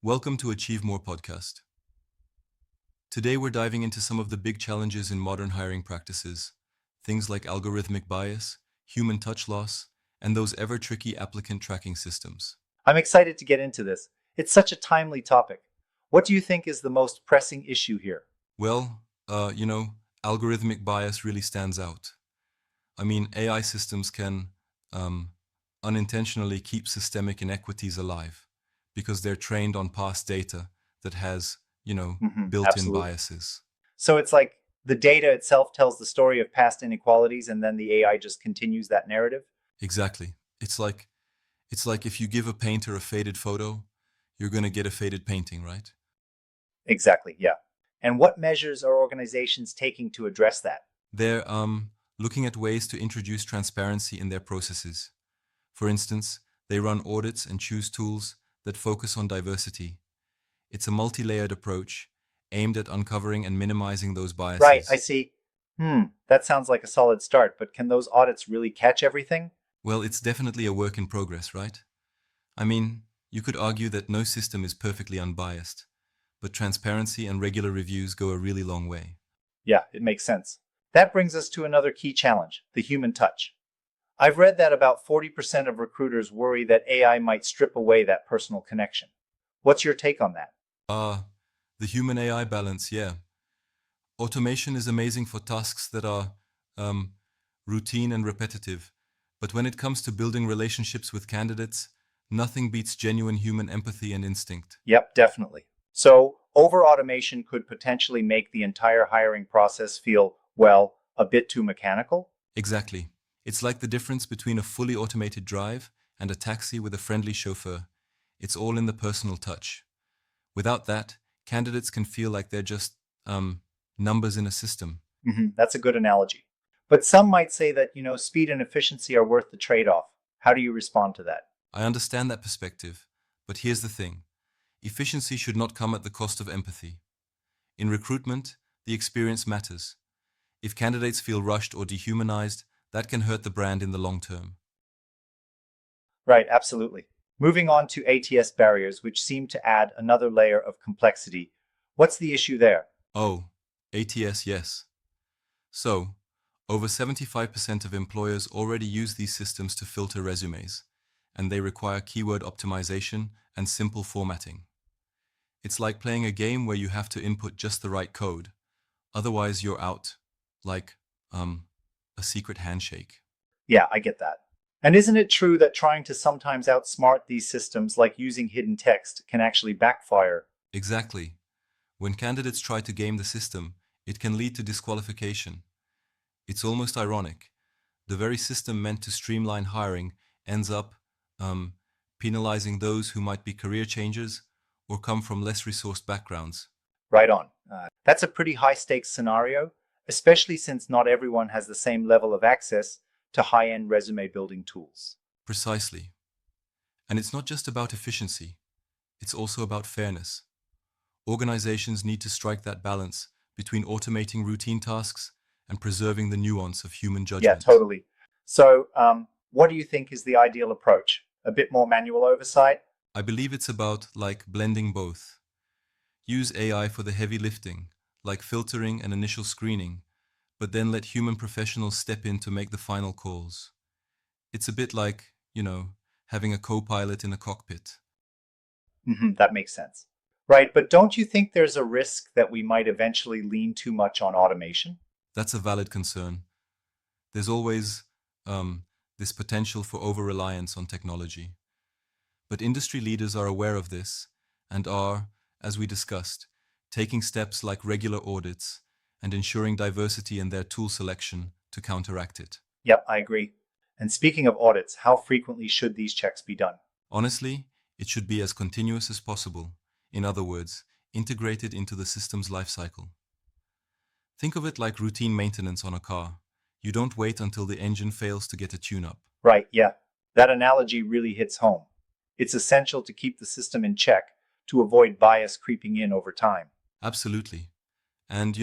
Welcome to Achieve More podcast. Today we're diving into some of the big challenges in modern hiring practices, things like algorithmic bias, human touch loss, and those ever tricky applicant tracking systems. I'm excited to get into this. It's such a timely topic. What do you think is the most pressing issue here? Well, algorithmic bias really stands out. I mean, AI systems can um, unintentionally keep systemic inequities alive because they're trained on past data that has, built-in Absolutely. biases. So it's like the data itself tells the story of past inequalities and then the AI just continues that narrative? Exactly. It's like if you give a painter a faded photo, you're going to get a faded painting, right? Exactly, yeah. And what measures are organizations taking to address that? They're looking at ways to introduce transparency in their processes. For instance, they run audits and choose tools that focus on diversity. It's a multi-layered approach aimed at uncovering and minimizing those Right, I biases. see. That sounds like a solid start, but can those audits really catch everything? Well, it's definitely a work in progress, right? I mean, you could argue that no system is perfectly unbiased, but transparency and regular reviews go a really long way. Yeah, it makes sense. That brings us to another key challenge, the human touch. I've read that about 40% of recruiters worry that AI might strip away that personal connection. What's your take on that? Ah, the human AI balance, yeah. Automation is amazing for tasks that are um, routine and repetitive, but when it comes to building relationships with candidates, nothing beats genuine human empathy and instinct. Yep, definitely. So, over automation could potentially make the entire hiring process feel, well, a bit too mechanical? Exactly. It's like the difference between a fully automated drive and a taxi with a friendly chauffeur. It's all in the personal touch. Without that, candidates can feel like they're just numbers in a system. That's a good analogy. But some might say that, speed and efficiency are worth the trade off. How do you respond to that? I understand that perspective, but here's the thing. Efficiency should not come at the cost of empathy. In recruitment, the experience matters. If candidates feel rushed or dehumanized, that can hurt the brand in the long term. Right, absolutely. Moving on to ATS barriers, which seem to add another layer of complexity. What's the issue there? Oh, ATS, yes. So, over 75% of employers already use these systems to filter resumes, and they require keyword optimization and simple formatting. It's like playing a game where you have to input just the right code, otherwise you're out, like um, a secret handshake. Yeah, I get that. And isn't it true that trying to sometimes outsmart these systems, like using hidden text, can actually backfire? Exactly. When candidates try to game the system, it can lead to disqualification. It's almost ironic. The very system meant to streamline hiring ends up um, penalizing those who might be career changers or come from less resourced backgrounds. Right on. That's a pretty high stakes scenario, especially since not everyone has the same level of access to high end resume building tools. Precisely. And it's not just about efficiency, it's also about fairness. Organizations need to strike that balance between automating routine tasks and preserving the nuance of human Yeah, judgment. totally. So, what do you think is the ideal approach? A bit more manual oversight? I believe it's about like blending both. Use AI for the heavy lifting, like filtering and initial screening, but then let human professionals step in to make the final calls. It's a bit like, having a co pilot in a cockpit. That makes sense. Right, but don't you think there's a risk that we might eventually lean too much on automation? That's a valid concern. There's always this potential for over reliance on technology. But industry leaders are aware of this and are, as we discussed, taking steps like regular audits and ensuring diversity in their tool selection to counteract it. Yep, I agree. And speaking of audits, how frequently should these checks be done? Honestly, it should be as continuous as possible. In other words, integrated into the system's lifecycle. Think of it like routine maintenance on a car. You don't wait until the engine fails to get a tune up. Right, yeah. That analogy really hits home. It's essential to keep the system in check to avoid bias creeping in over time. Absolutely. And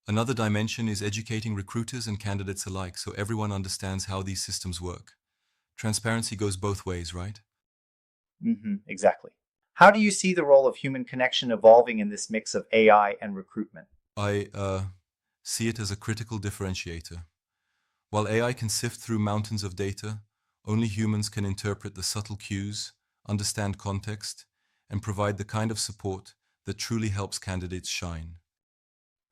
another dimension is educating recruiters and candidates alike so everyone understands how these systems work. Transparency goes both ways, right? Exactly. How do you see the role of human connection evolving in this mix of AI and recruitment? I see it as a critical differentiator. While AI can sift through mountains of data, only humans can interpret the subtle cues, understand context, and provide the kind of support that truly helps candidates shine.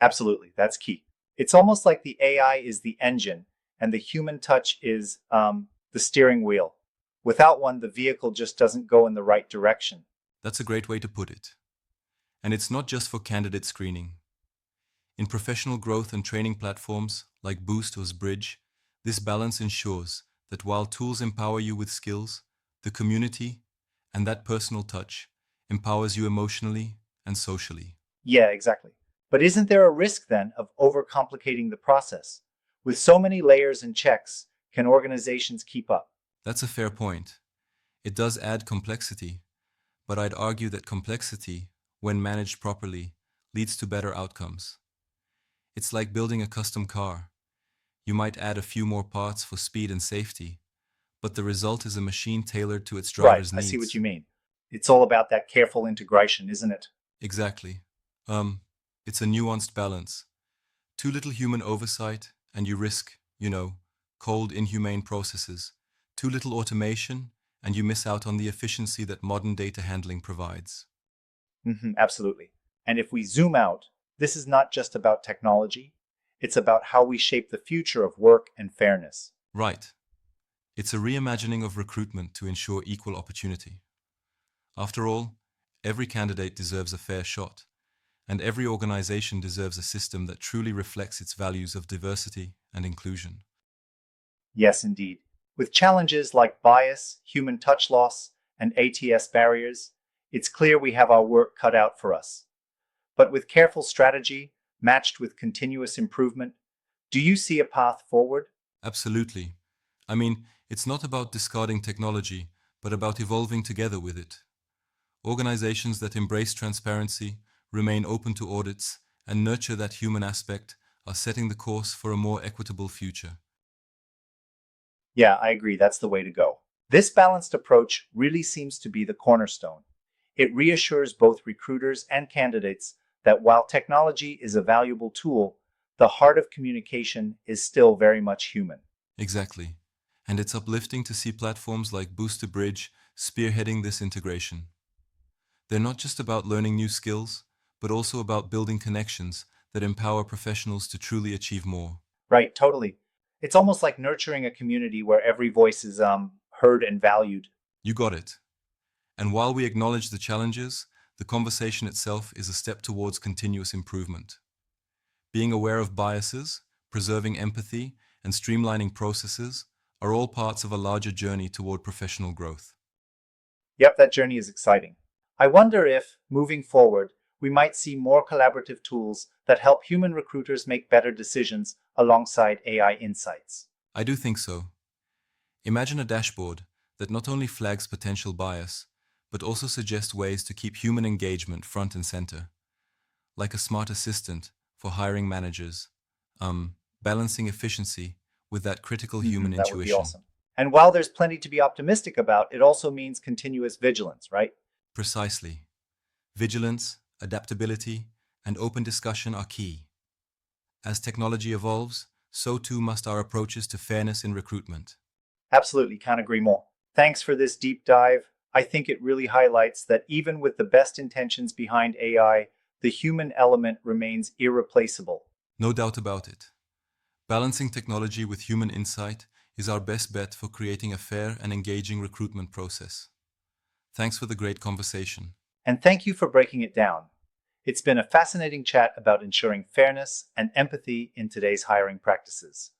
Absolutely, that's key. It's almost like the AI is the engine and the human touch is the steering wheel. Without one, the vehicle just doesn't go in the right direction. That's a great way to put it. And it's not just for candidate screening. In professional growth and training platforms like Boost or Bridge, this balance ensures that while tools empower you with skills, the community and that personal touch empowers you emotionally and socially. Yeah, exactly. But isn't there a risk then of overcomplicating the process? With so many layers and checks, can organizations keep up? That's a fair point. It does add complexity, but I'd argue that complexity, when managed properly, leads to better outcomes. It's like building a custom car. You might add a few more parts for speed and safety, but the result is a machine tailored to its Right, driver's I see what needs. you mean. It's all about that careful integration, isn't it? Exactly. It's a nuanced balance. Too little human oversight, and you risk, cold, inhumane processes. Too little automation, and you miss out on the efficiency that modern data handling provides. Absolutely. And if we zoom out, this is not just about technology, it's about how we shape the future of work and fairness. Right. It's a reimagining of recruitment to ensure equal opportunity. After all, every candidate deserves a fair shot, and every organization deserves a system that truly reflects its values of diversity and inclusion. Yes, indeed. With challenges like bias, human touch loss, and ATS barriers, it's clear we have our work cut out for us. But with careful strategy, matched with continuous improvement, do you see a path forward? Absolutely. I mean, it's not about discarding technology, but about evolving together with it. Organizations that embrace transparency, remain open to audits, and nurture that human aspect are setting the course for a more equitable future. Yeah, I agree, that's the way to go. This balanced approach really seems to be the cornerstone. It reassures both recruiters and candidates that while technology is a valuable tool, the heart of communication is still very much human. Exactly. And it's uplifting to see platforms like Booster Bridge spearheading this integration. They're not just about learning new skills, but also about building connections that empower professionals to truly achieve more. Right, totally. It's almost like nurturing a community where every voice is heard and valued. You got it. And while we acknowledge the challenges, the conversation itself is a step towards continuous improvement. Being aware of biases, preserving empathy, and streamlining processes are all parts of a larger journey toward professional growth. Yep, that journey is exciting. I wonder if, moving forward, we might see more collaborative tools that help human recruiters make better decisions alongside AI insights. I do think so. Imagine a dashboard that not only flags potential bias, but also suggests ways to keep human engagement front and center, like a smart assistant for hiring managers, balancing efficiency with that critical human That would be intuition. awesome. And while there's plenty to be optimistic about, it also means continuous vigilance, right? Precisely. Vigilance, adaptability, and open discussion are key. As technology evolves, so too must our approaches to fairness in recruitment. Absolutely, can't agree more. Thanks for this deep dive. I think it really highlights that even with the best intentions behind AI, the human element remains irreplaceable. No doubt about it. Balancing technology with human insight is our best bet for creating a fair and engaging recruitment process. Thanks for the great conversation. And thank you for breaking it down. It's been a fascinating chat about ensuring fairness and empathy in today's hiring practices.